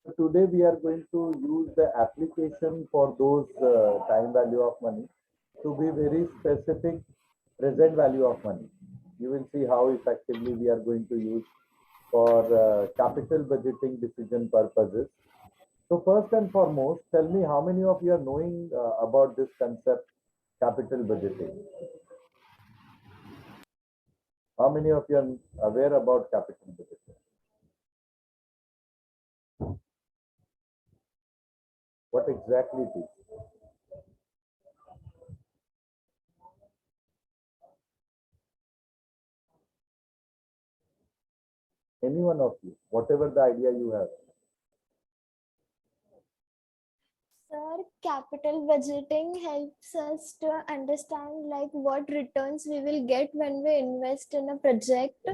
Today we are going to use the application for those time value of money to be very specific present value of money. You will see how effectively we are going to use for capital budgeting decision purposes. So first and foremost, tell me how many of you are knowing about this concept, capital budgeting? How many of you are aware about capital budgeting? What exactly it is? Any one of you, whatever the idea you have. Sir, capital budgeting helps us to understand like what returns we will get when we invest in a project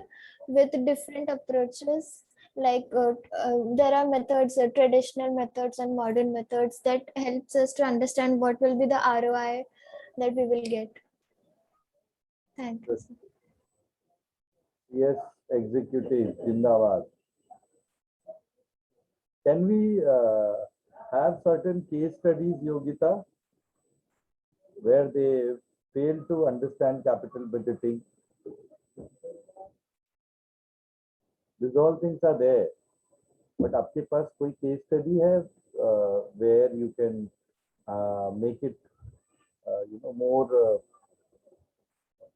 with different approaches. There are methods, traditional methods and modern methods that helps us to understand what will be the ROI that we will get. Thank you. Sir. Yes, executive, Jindabad. Can we have certain case studies, Yogita, where they fail to understand capital budgeting? These all things are there, but आपके पास कोई case study है where you can make it more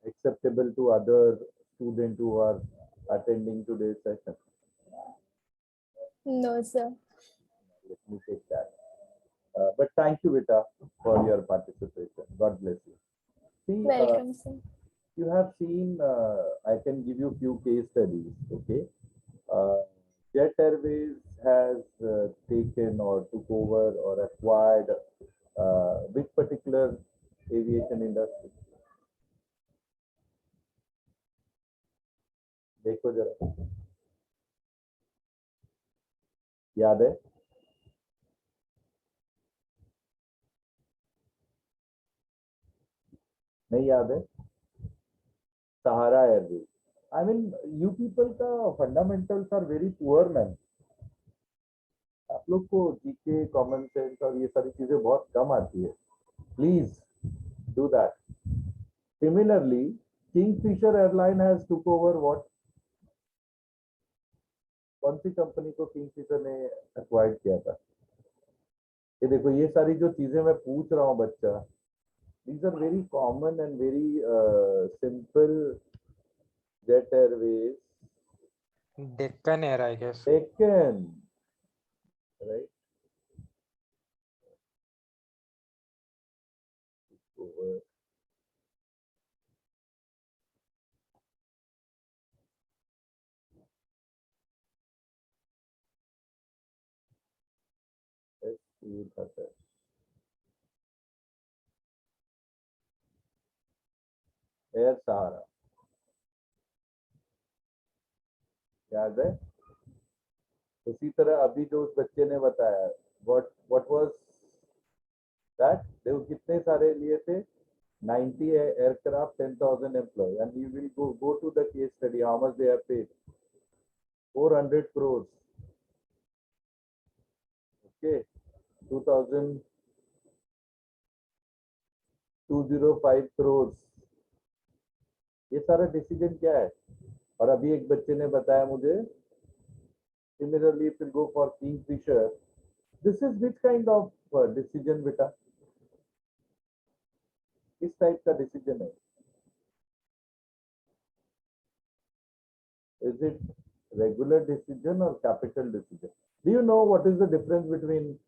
acceptable to other students who are attending today's session? No, sir. Let me take that. But thank you, Vita, for your participation. God bless you. See, Welcome, sir. you have seen, I can give you few case studies, okay? Jet Airways has taken or took over or acquired which particular aviation industry? देखो जरा, याद है? नहीं याद है? Sahara Airways. I mean, you people का fundamentals are very poor, man. आप लोग को जीके, कॉमन सेंस और ये सारी चीजें बहुत कम आती है. Please do that. Similarly, Kingfisher Airline has took over what? कौन सी कंपनी को किंगफिशर ने एक्वायर्ड किया था? ये देखो, ये सारी जो चीजें मैं पूछ रहा हूँ बच्चा, these are very common and very simple. Jet Airways, Deccan Air, I guess. Deccan, right? Over. Let's see what happens. Air Sahara. याद है? उसी तरह अभी जो उस बच्चे ने बताया, what was that? देखो कितने सारे लिए थे? 90 aircraft, 10,000 employees, and you will go to the case study. How much they have paid? 400 crores. Okay, 2,205 crores. ये सारा डिसीजन क्या है? और अभी एक बच्चे ने बताया मुझे, similarly if you go for Kingfisher, this is which kind of decision बेटा? किस टाइप का डिसीजन है? Is it regular decision or capital decision? Do you know what is the difference between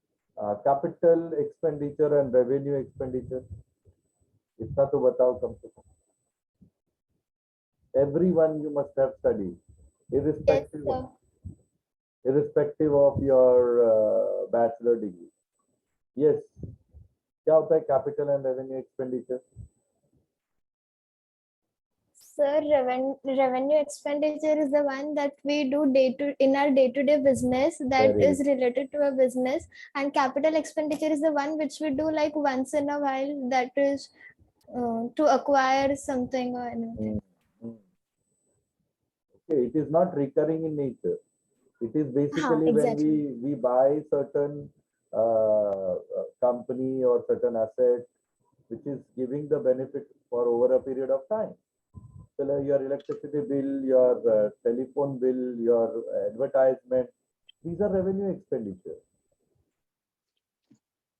capital expenditure and revenue expenditure? इतना तो बताओ कम से कम. Everyone you must have studied, irrespective Yes, irrespective of your bachelor degree. Yes. क्या होता है capital and revenue expenditure? Sir, revenue expenditure is the one that we do in our day-to-day business that Very is related to a business, and capital expenditure is the one which we do like once in a while, that is to acquire something or anything. Okay, it is not recurring in nature. It is basically when exactly. we buy certain company or certain asset which is giving the benefit for over a period of time. So like your electricity bill, your telephone bill, your advertisement, these are revenue expenditure.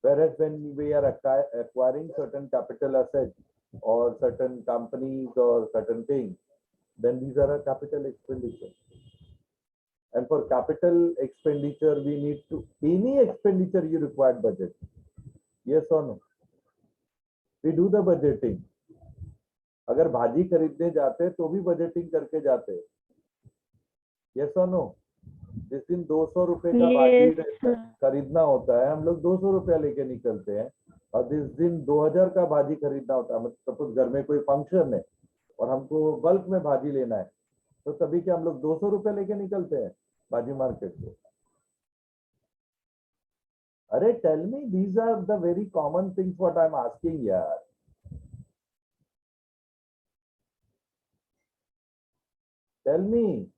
Whereas when we are acquiring certain capital assets or certain companies or certain things, then these are a capital expenditure. And for capital expenditure, we need to, any expenditure you require budget. Yes or no? We do the budgeting. अगर भाजी खरीदने जाते तो भी budgeting करके जाते. Yes और no? जिस दिन 200 रुपए का भाजी खरीदना होता है, हम लोग 200 रुपया लेके निकलते हैं, और जिस दिन 2000 का भाजी खरीदना होता है, मतलब सपोज घर में कोई फंक्शन है और हमको बल्क में भाजी लेना है, तो तभी क्या हम लोग 200 रुपया लेके निकलते हैं भाजी मार्केट से? अरे tell me, these are the very common things what I am asking यार. Tell me,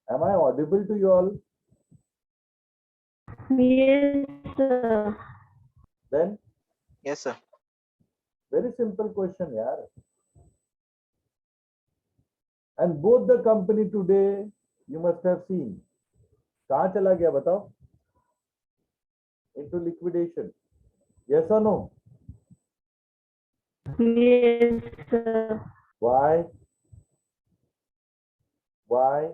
am I audible to you all? Yes, sir. Then Yes, sir. very simple question, yaar. And both the company today, you must have seen. कहाँ चला गया बताओ? Into liquidation. Yes or no? Yes, sir. Why? Why?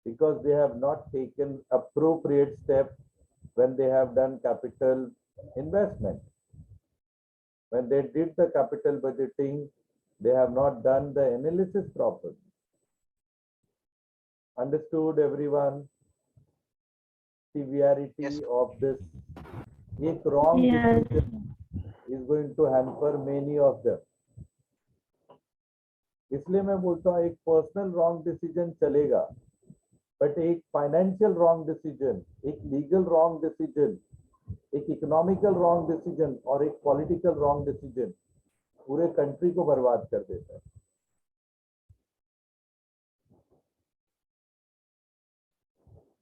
Because they have not taken appropriate steps when they have done capital investment. When they did the capital budgeting, they have not done the analysis properly. Understood, everyone? Severity Yes. of this. एक wrong Yes. decision is going to hamper many of them. इसलिए मैं बोलता हूँ एक personal wrong decision चलेगा, but एक financial wrong decision, एक legal wrong decision, एक इकोनॉमिकल रॉन्ग डिसीजन और एक पॉलिटिकल रॉन्ग डिसीजन पूरे कंट्री को बर्बाद कर देता है.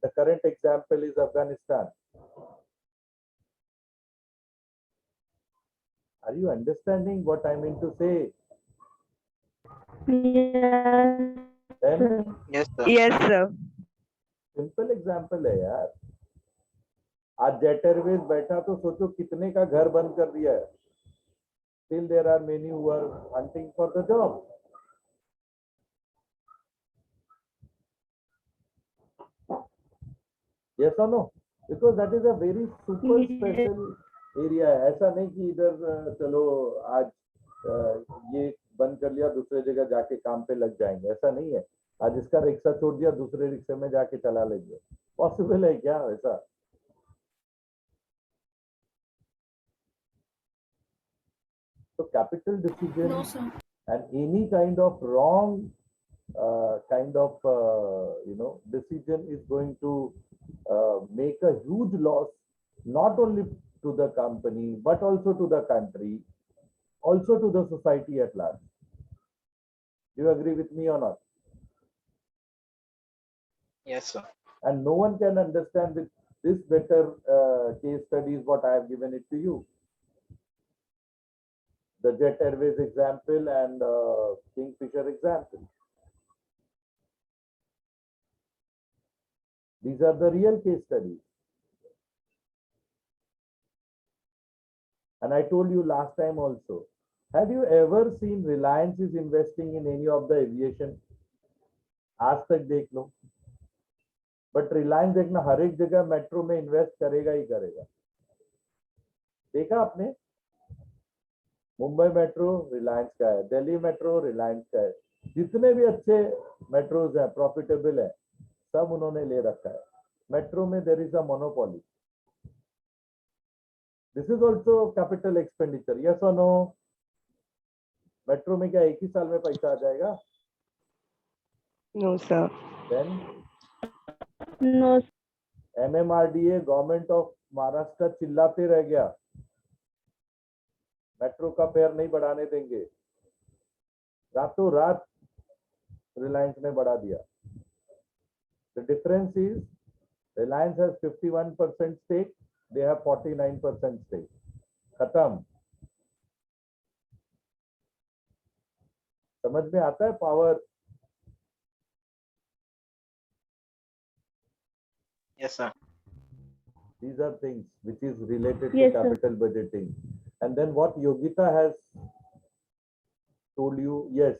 The current example is Afghanistan. Are you understanding what I mean to say? Yes, Then sir. Yes, sir. Yes, sir. Simple example है यार. आज जेट एयरवेज बैठा तो सोचो कितने का घर बंद कर दिया है. Still there are many who are hunting for the job. Yes or no? Because that is a very super special area है. ऐसा नहीं कि इधर चलो आज ये बंद कर लिया, दूसरे जगह जाके काम पे लग जाएंगे, ऐसा नहीं है. आज इसका रिक्शा छोड़ दिया, दूसरे रिक्शे में जाके चला लेंगे. पॉसिबल है क्या ऐसा? So capital decision and any kind of wrong decision is going to make a huge loss, not only to the company but also to the country, also to the society at large. Do you agree with me or not? Yes, sir. And no one can understand this better case studies what I have given it to you. The Jet Airways example and Kingfisher example. These are the real case studies. And I told you last time also, have you ever seen Reliance is investing in any of the aviation? आज तक देख लो. But Reliance देखना हर एक जगह metro में invest करेगा ही करेगा. देखा आपने? मुंबई मेट्रो रिलायंस का है, दिल्ली मेट्रो रिलायंस का है, जितने भी अच्छे मेट्रोज हैं प्रॉफिटेबल है सब उन्होंने ले रखा है. मेट्रो में there is a monopoly. This is also capital expenditure. Yes और नो? मेट्रो में क्या एक ही साल में पैसा आ जाएगा? No, sir. Then No, MMRDA government of Maharashtra चिल्लाते रह गया मेट्रो का फेयर नहीं बढ़ाने देंगे, रातों रात रिलायंस ने बढ़ा दिया। The difference is Reliance has 51% stake, they have 49% stake. खत्म। समझ में आता है power? Yes, sir. These are things which is related Yes, to sir. capital budgeting. And then what Yogita has told you, yes,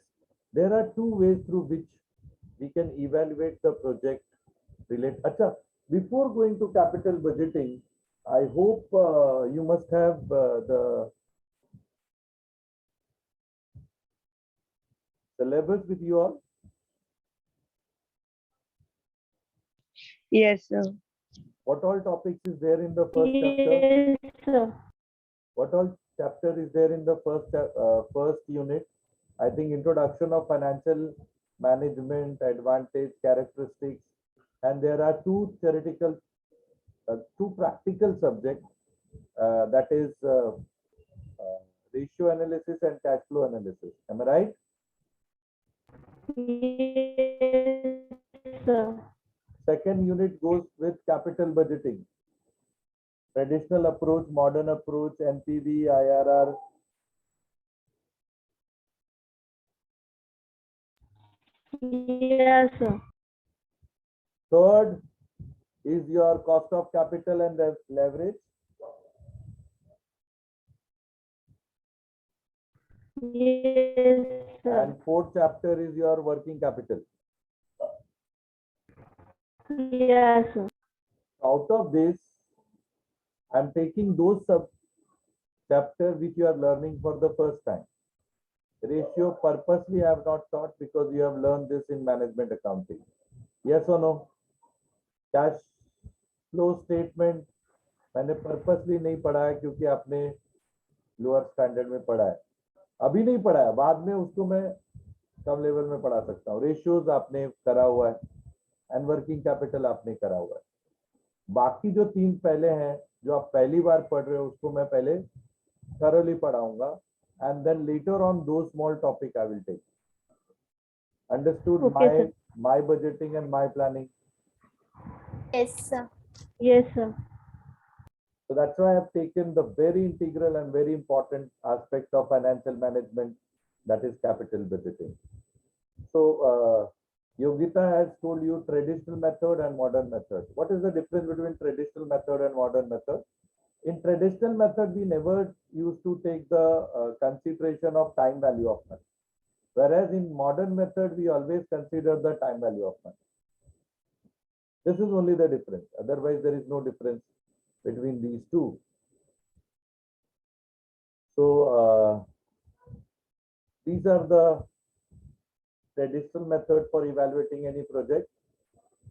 there are two ways through which we can evaluate the project relate. Acha, before going to capital budgeting, I hope you must have the syllabus with you all. Yes, sir. What all topics is there in the first chapter? Yes, sir. What all chapter is there in the first unit? I think introduction of financial management, advantage, characteristics, and there are two theoretical, two practical subjects. That is ratio analysis and cash flow analysis. Am I right? Yes, sir. Second unit goes with capital budgeting. Traditional approach, modern approach, NPV, IRR. Yes, sir. Third is your cost of capital and leverage. Yes, sir. And fourth chapter is your working capital. Yes, sir. Out of this, I'm taking those sub chapter which you are learning for the first time. Ratio purposely I have not taught because you have learned this in management accounting. Yes or no? Cash flow statement मैंने purposely नहीं पढ़ा है क्योंकि आपने lower standard में पढ़ा है, अभी नहीं पढ़ा है, बाद में उसको मैं कम लेवल में पढ़ा सकता हूँ। रेशियोज आपने करा हुआ है एंड वर्किंग कैपिटल आपने करा हुआ है। बाकी जो तीन पहले हैं जो आप पहली बार पढ़ रहे हो उसको मैं पहले thoroughly पढ़ाऊंगा and then later on those small topic I will take. Understood? Okay, sir. My budgeting and my planning. Yes, sir. Yes, sir. So that's why I have taken the very integral and very important aspect of financial management, that is capital budgeting. So Yogita has told you traditional method and modern method. What is the difference between traditional method and modern method? In traditional method, we never used to take the consideration of time value of money. Whereas in modern method, we always consider the time value of money. This is only the difference. Otherwise, there is no difference between these two. So these are the traditional method for evaluating any project,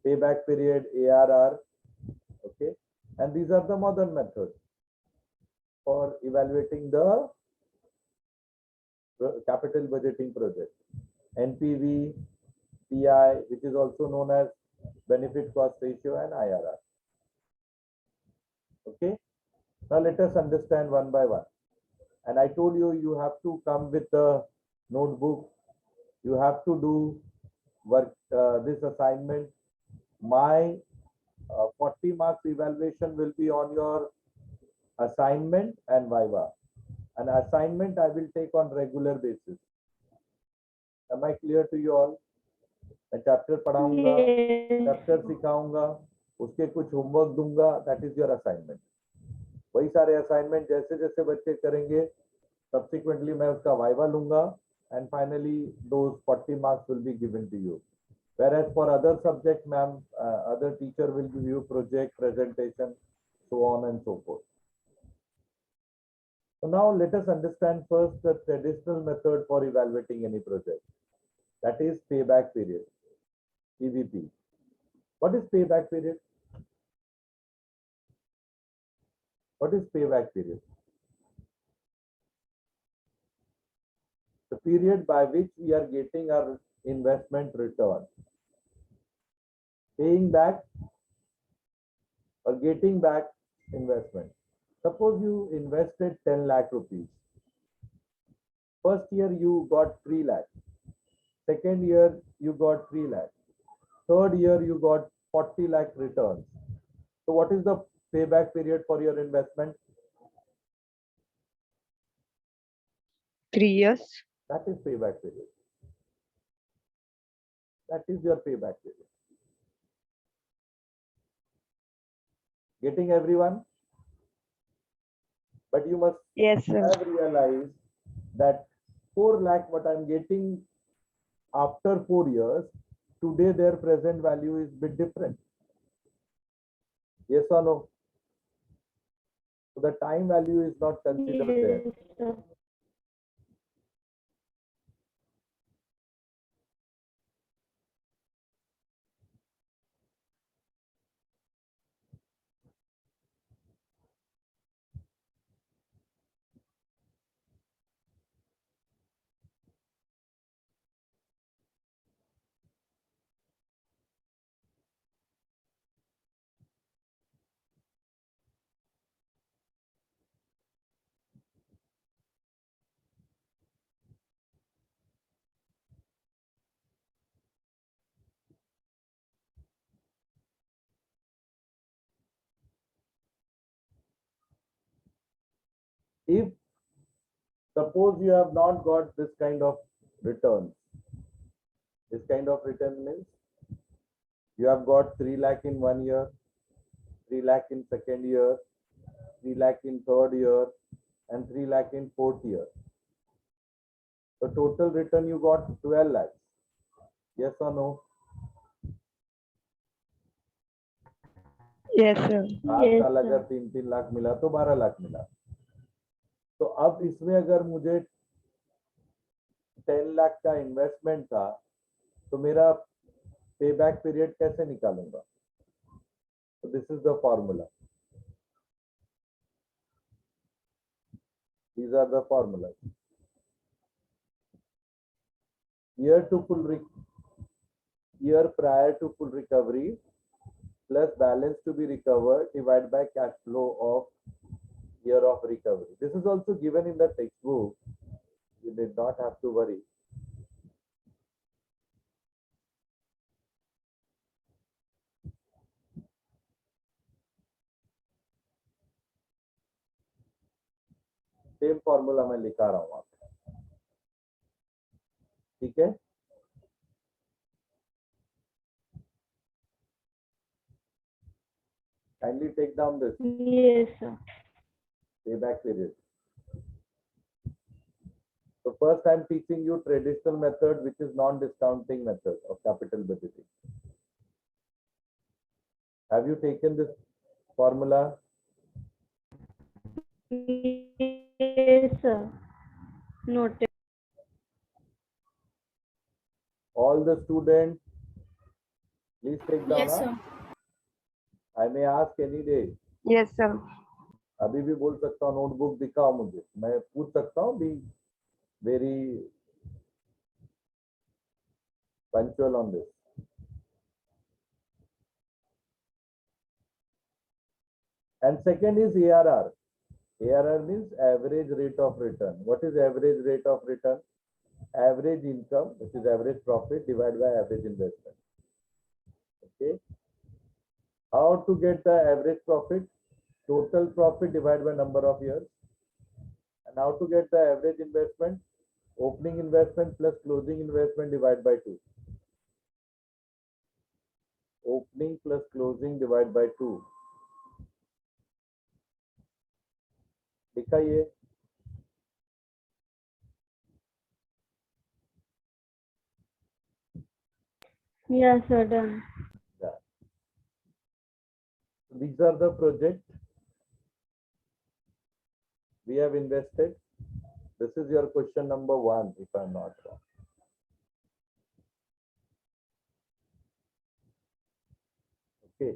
payback period, ARR, okay, and these are the modern methods for evaluating the capital budgeting project, NPV, PI, which is also known as benefit cost ratio, and IRR. Okay, now let us understand one by one. And I told you, you have to come with the notebook. You have to do work this assignment. My 40 marks evaluation will be on your assignment and viva. An assignment I will take on regular basis. Am I clear to you all? मैं chapter पढ़ाऊंगा, Yes. Chapter सिखाऊंगा, उसके कुछ homework दूंगा, that is your assignment. वही सारे assignment जैसे जैसे बच्चे करेंगे, subsequently मैं उसका वाइवा लूंगा, and finally those 40 marks will be given to you. Whereas for other subjects, ma'am, other teacher will give you project, presentation, so on and so forth. So now let us understand first the traditional method for evaluating any project. That is payback period, PVP. What is payback period? What is payback period? The period by which we are getting our investment return. Paying back or getting back investment. Suppose you invested 10 lakh rupees First year you got 3 lakh. Second year you got 3 lakh. Third year you got 40 lakh returns. So what is the payback period for your investment? 3 years. That is payback period. That is your payback period. Getting everyone? But you must Yes, sir. have realized that 4 lakh what I'm getting after 4 years, today their present value is bit different. Yes or no? So the time value is not considered there. Yes, sir. If suppose you have not got this kind of return, this kind of return means you have got 3 lakh in 1 year, 3 lakh in second year, 3 lakh in third year, and 3 lakh in fourth year. The total return you got 12 lakhs. Yes or no? Yes, sir. आज Yes, साल sir. अगर 3-3 लाख मिला तो 12 लाख मिला. तो अब इसमें अगर मुझे 10 लाख का इन्वेस्टमेंट था तो मेरा पेबैक पीरियड कैसे निकालूंगा? तो this is the formula. These are the formulas. Year prior to full recovery plus balance to be recovered divided by cash flow of year of recovery. This is also given in the textbook. You did not have to worry. Same formula मैं लिखा रहा हूं आपको. ठीक है? Kindly take down this Yes, sir. payback period. So first I'm teaching you traditional method, which is non-discounting method of capital budgeting. Have you taken this formula? Yes, sir. Noted. All the students, please take down. Yes, huh? sir. I may ask any day. Yes, sir. अभी भी बोल सकता हूँ notebook दिखाओ मुझे, मैं पूछ सकता हूँ. Be very punctual on this. And second is ARR. ARR means average rate of return. What is average rate of return? Average income, which is average profit divided by average investment. Okay. How to get the average profit? Total profit divided by number of years. And how to get the average investment? Opening investment plus closing investment divided by 2. Opening plus closing divided by 2. दिखाइए. Yes, sir. Done. Yeah. These are the projects we have invested. This is your question number 1, if I'm not wrong. Okay.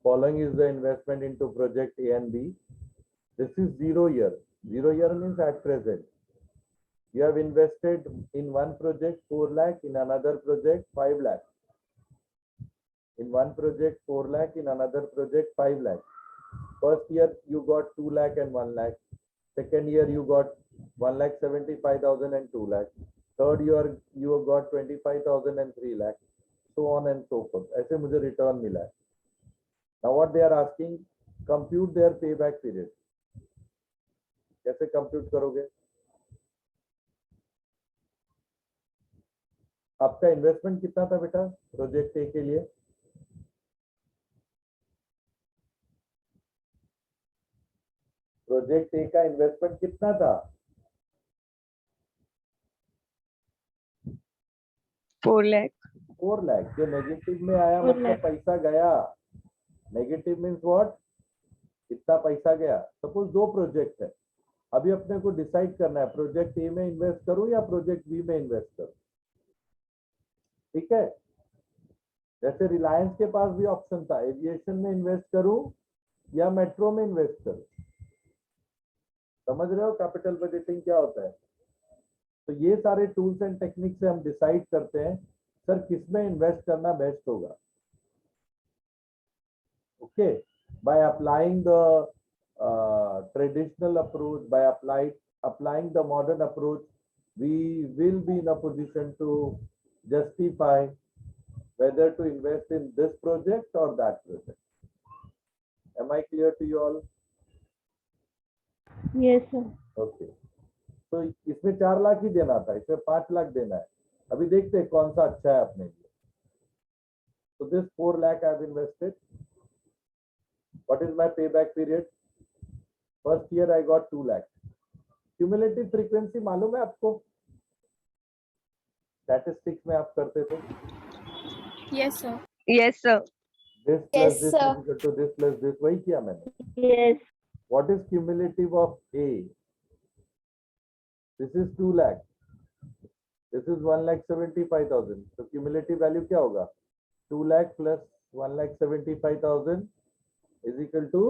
Following is the investment into project A and B. This is 0 year. 0 year means at present. You have invested in one project 4 lakh, in another project 5 lakh. In one project 4 lakh, in another project 5 lakh. First year you got 2 lakh and 1 lakh. Second year you got 1,75,000 and 2 lakh. Third year you have got 25,000 and 3 lakh. So on and so forth. ऐसे मुझे return मिला है. Now what they are asking, compute their payback period. कैसे compute करोगे? आपका investment कितना था बेटा प्रोजेक्ट ए के लिए? प्रोजेक्ट ए का इन्वेस्टमेंट कितना था? 4 lakh. 4 लाख. जो नेगेटिव में आया 4 मतलब lakh. पैसा गया. Negative means what? कितना पैसा गया? सपोज दो प्रोजेक्ट है. अभी अपने को डिसाइड करना है प्रोजेक्ट ए में इन्वेस्ट करूं या प्रोजेक्ट बी में इन्वेस्ट करूं. ठीक है. जैसे रिलायंस के पास भी ऑप्शन था, एविएशन में इन्वेस्ट करूं या मेट्रो में इन्वेस्ट करूं. समझ रहे हो कैपिटल बजटिंग क्या होता है? तो ये सारे टूल्स एंड टेक्निक से हम डिसाइड करते हैं सर किसमें इन्वेस्ट करना बेस्ट होगा. Okay. By applying the traditional approach, by applying the modern approach, we will be in a position to justify whether to invest in this project or that project. Am I clear to you all? Yes, sir. Okay. तो इसमें 4 लाख ही देना था, इसमें 5 लाख देना है. अभी देखते हैं कौन सा अच्छा है अपने लिए. So this 4 lakh I have invested. What is my payback period? First year I got 2 lakh. Cumulative frequency मालूम है आपको? Statistics में आप करते थे. Yes, sir. Yes, sir. This plus Yes, this sir. is equal to this plus this. वही किया मैंने. Yes. What is cumulative of A? This is 2 lakh. This is 1,75,000. So cumulative value क्या होगा? 2 lakh plus 1,75,000 is equal to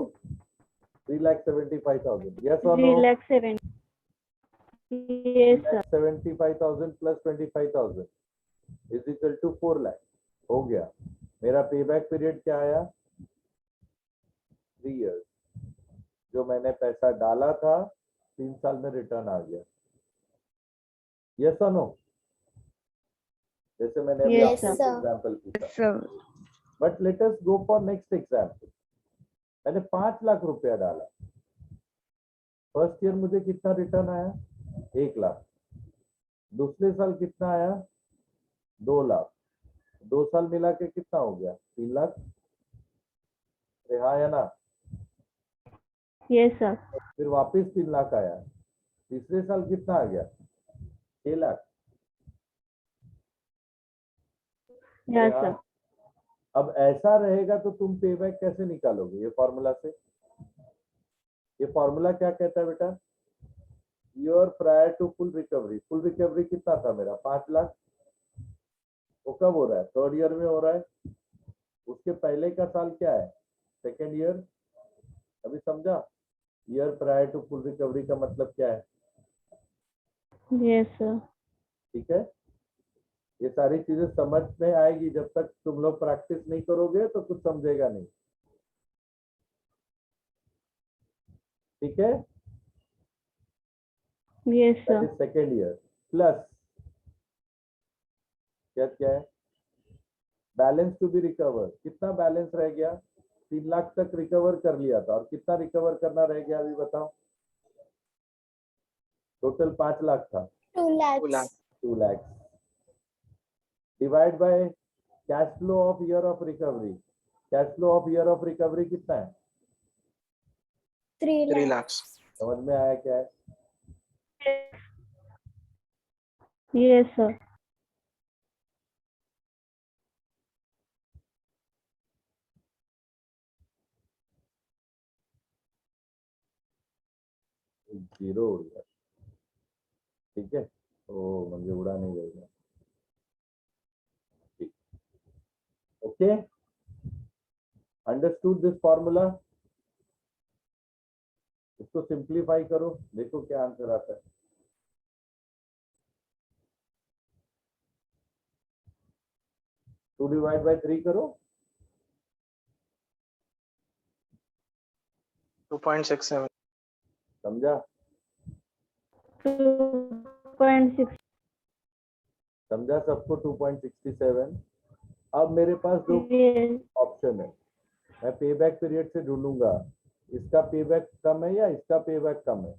3,75,000. Yes or 3 no? lakh 7. Yes, sir. 75,000 plus 25,000 is equal to 4 lakh. हो गया. मेरा payback period क्या आया? 3 years. जो मैंने पैसा डाला था 3 साल में रिटर्न आ गया. यस और नो? जैसे मैंने अभी Yes, आपको sir. एग्जांपल पूछा. Sir. But let us go for next example. मैंने 5 लाख रुपया डाला. फर्स्ट ईयर मुझे कितना रिटर्न आया? 1 लाख. दूसरे साल कितना आया? 2 लाख. 2 साल मिला के कितना हो गया? 3 लाख. हाँ या ना? Yes, sir. फिर वापस 3 लाख आया. तीसरे साल कितना आ गया? 6 लाख. Yes, हाँ. sir. अब ऐसा रहेगा तो तुम पेबैक कैसे निकालोगे? ये फॉर्मूला से. ये फॉर्मूला क्या कहता है बेटा? Year prior to full recovery. Full recovery कितना था मेरा? 5 लाख. वो कब हो रहा है? थर्ड ईयर में हो रहा है. उसके पहले का साल क्या है? Second year. अभी समझा? Year prior to full recovery का मतलब क्या है? Yes, sir. ठीक है. ये सारी चीजें समझ में आएगी. जब तक तुम लोग प्रैक्टिस नहीं करोगे तो कुछ समझेगा नहीं. ठीक है. Yes, sir. Second year plus क्या है? Balance to be recover. कितना बैलेंस रह गया? 3 लाख तक रिकवर कर लिया था और कितना रिकवर करना रह गया अभी बताओ? टोटल 5 लाख था. 2 2 lakhs. lakh. 2 lakhs. Divide by cash flow of year of recovery. Cash flow of year of recovery कितना है? 3 3 lakhs. lakhs. समझ में आया क्या है? Yes, sir. जीरो हो गया. ठीक है. तो म्हणजे उड़ा नहीं जाएगा. ठीक. ओके. Understood this formula. इसको सिंप्लीफाई करो. देखो क्या आंसर आता है. 2 डिवाइड बाय 3 करो. 2.67. समझा? 2.6. समझा सबको? 2.67. अब मेरे पास दो Yes. ऑप्शन है, मैं पे बैक पीरियड से ढूंढूंगा, इसका पे बैक कम है या इसका पे बैक कम है?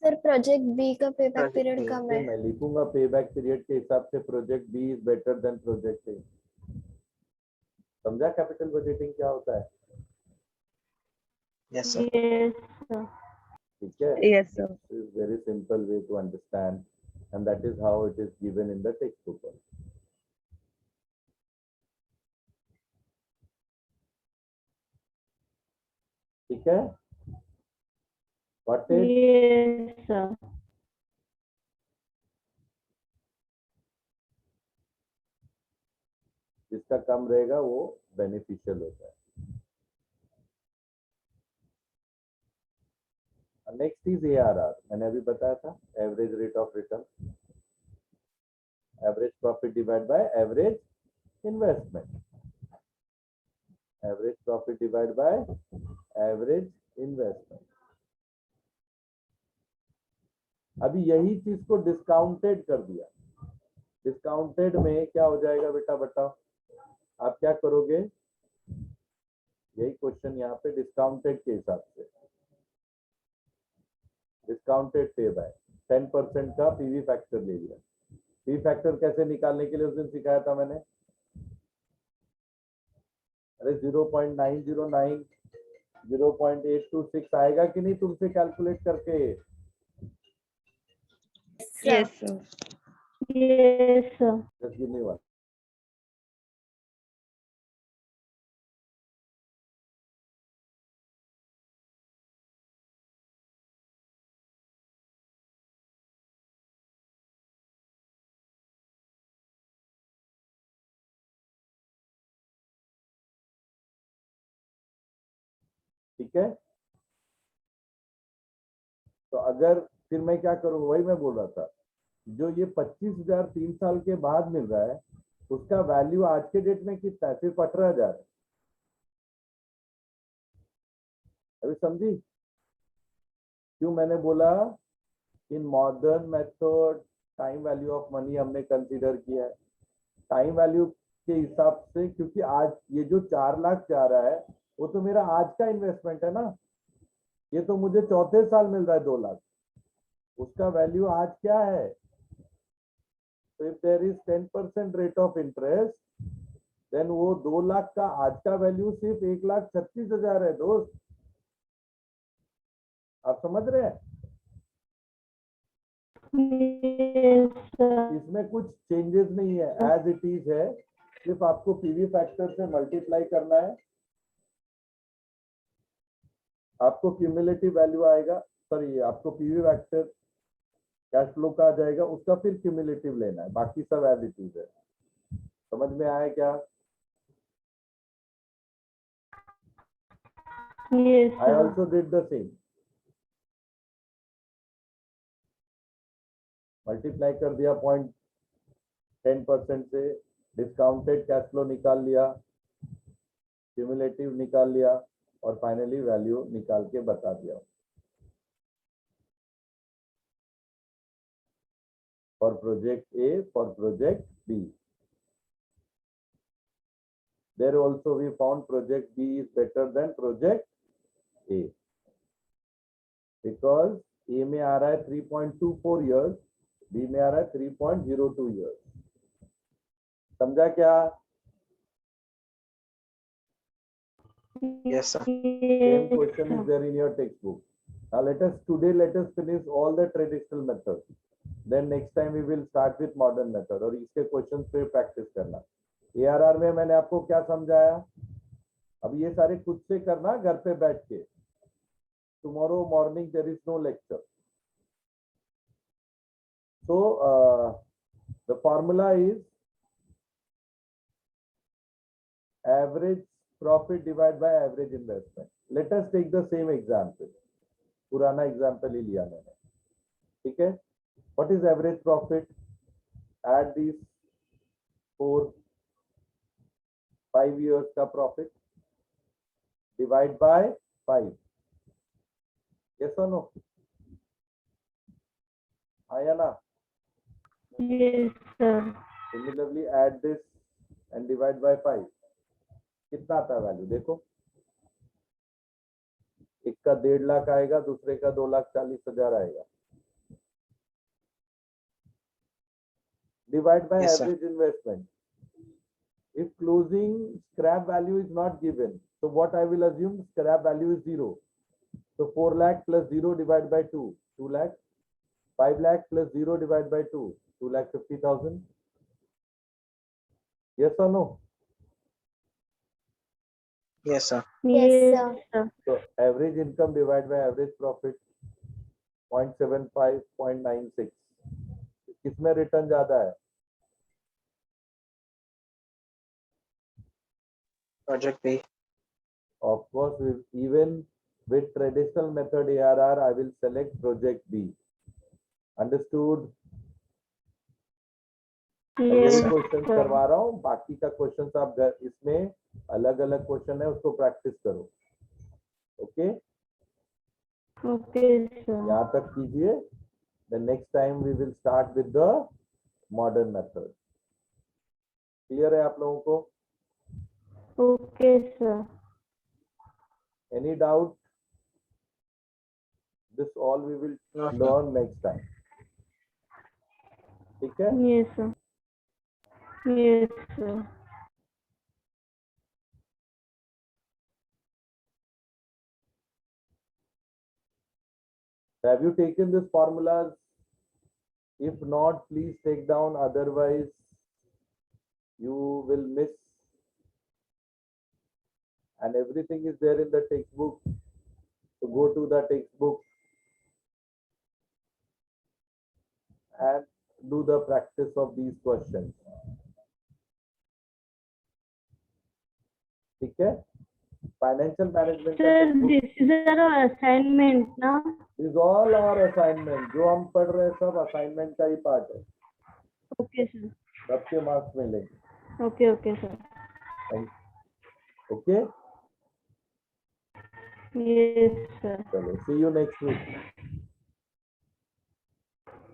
सर प्रोजेक्ट बी का पेबैक Project पीरियड B. कम तो है। मैं लिखूंगा पे बैक पीरियड के हिसाब से project B is better than project A. समझा कैपिटल बजटिंग क्या होता है? Yes, sir. Yes, sir. ठीक है, Yes, sir. Is very simple way to understand and that is how it is given in the text book. ठीक है, what is? Yes, sir. जिसका कम रहेगा वो बेनिफिशियल होता है। नेक्स्ट इज एआरआर, मैंने अभी बताया था, average rate of return, average profit divide by average investment, average profit divide by average investment. अभी यही चीज को डिस्काउंटेड कर दिया। डिस्काउंटेड में क्या हो जाएगा बेटा, बताओ आप क्या करोगे? यही क्वेश्चन यहाँ पे डिस्काउंटेड के हिसाब से, डिस्काउंटेड पे बाय 10% का पीवी फैक्टर ले लिया। पीवी फैक्टर कैसे निकालने के लिए उस दिन सिखाया था मैंने, अरे 0.909 0.826 आएगा कि नहीं तुमसे कैलकुलेट करके? Yes, sir. Yes, sir. Just give me one. ठीक है, तो अगर फिर मैं क्या करूँ, वही मैं बोल रहा था, जो ये 25,000 3 साल के बाद मिल रहा है उसका वैल्यू आज के डेट में कितना है? सिर्फ 18,000 है। अभी समझी क्यों मैंने बोला in modern method time value of money हमने कंसीडर किया है? टाइम वैल्यू के हिसाब से, क्योंकि आज ये जो 4 लाख जा रहा है वो तो मेरा आज का इन्वेस्टमेंट है ना, ये तो मुझे चौथे साल मिल रहा है 2 लाख, उसका वैल्यू आज क्या है? तो if there is 10% rate of interest then वो 2 लाख का आज का वैल्यू सिर्फ 1,36,000 है दोस्त। आप समझ रहे हैं? Yes, sir. इसमें कुछ चेंजेस नहीं है, एज इट इज है, सिर्फ आपको पीवी फैक्टर से मल्टीप्लाई करना है, आपको क्यूमुलेटिव वैल्यू आएगा, सॉरी आपको पीवी फैक्टर कैश फ्लो का आ जाएगा, उसका फिर क्यूमुलेटिव लेना है, बाकी सब एज इट इज है। समझ में आया क्या? Yes, I sir. Also did the same, multiply कर दिया 0.10% से, डिस्काउंटेड कैश फ्लो निकाल लिया, क्यूमुलेटिव निकाल लिया और फाइनली वैल्यू निकाल के बता दिया। For project A, for project B, there also we found project B is better than project A because A में आ रहा है 3.24 years, B में आ रहा है 3.02 years। समझा क्या? Yes, sir. Same question is there in your textbook. Now let us finish all the traditional methods. Then next time we will start with modern method और इसके क्वेश्चन पे प्रैक्टिस करना। ARR में मैंने आपको क्या समझाया? अब ये सारे खुद से करना घर पे बैठ के। Tomorrow morning there is no lecture. So the formula is average profit divided by average investment. Let us take the same example. पुराना example ही लिया मैंने, ठीक है? What is average profit? Add these 5 years का profit divide by 5. Yes or no? आया ना? Yes, sir. Similarly, add this and divide by 5. कितना आता है वैल्यू देखो, एक का 1.5 लाख आएगा, दूसरे का 2,40,000 आएगा. Divide by Yes, sir. average investment. If closing scrap value is not given, so what I will assume, scrap value is 0. So 4 lakh plus 0 divided by 2, 2 lakh. 5 lakh plus 0 divided by 2, 2,50,000. Yes or no? Yes, sir. Yes, Yes, sir. sir. So average income divided by average profit, 0.75, 0.96. किसमें return ज्यादा है? Project B. Of course, even with traditional method ARR, I will select project B. Understood? मैं Yes, यही sir. Question sir. करवा रहा हूँ, बाकी का क्वेश्चन आप इसमें अलग अलग क्वेश्चन है, उसको प्रैक्टिस करो. Okay, Okay, sir. यहाँ तक कीजिए. The next time we will start with the modern method. Clear है आप लोगों को? Okay, sir. Any doubt? This all we will No, sir. learn next time. ठीक है? Yes, sir. Yes, sir. Have you taken these formulas? If not, please take down. Otherwise, you will miss. And everything is there in the textbook. So go to the textbook and do the practice of these questions. ठीक है? Financial management का Sir, textbook. this is our assignment, na? These all are assignment. जो हम पढ़ रहे हैं सब assignment का ही part है. Okay, sir. सबके marks मिलेंगे. Okay, okay, sir. Okay? Yes, sir. चलो, see you next week.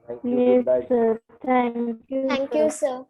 Thank you. Yes, Good night. sir. Thank you. Thank sir. you, sir.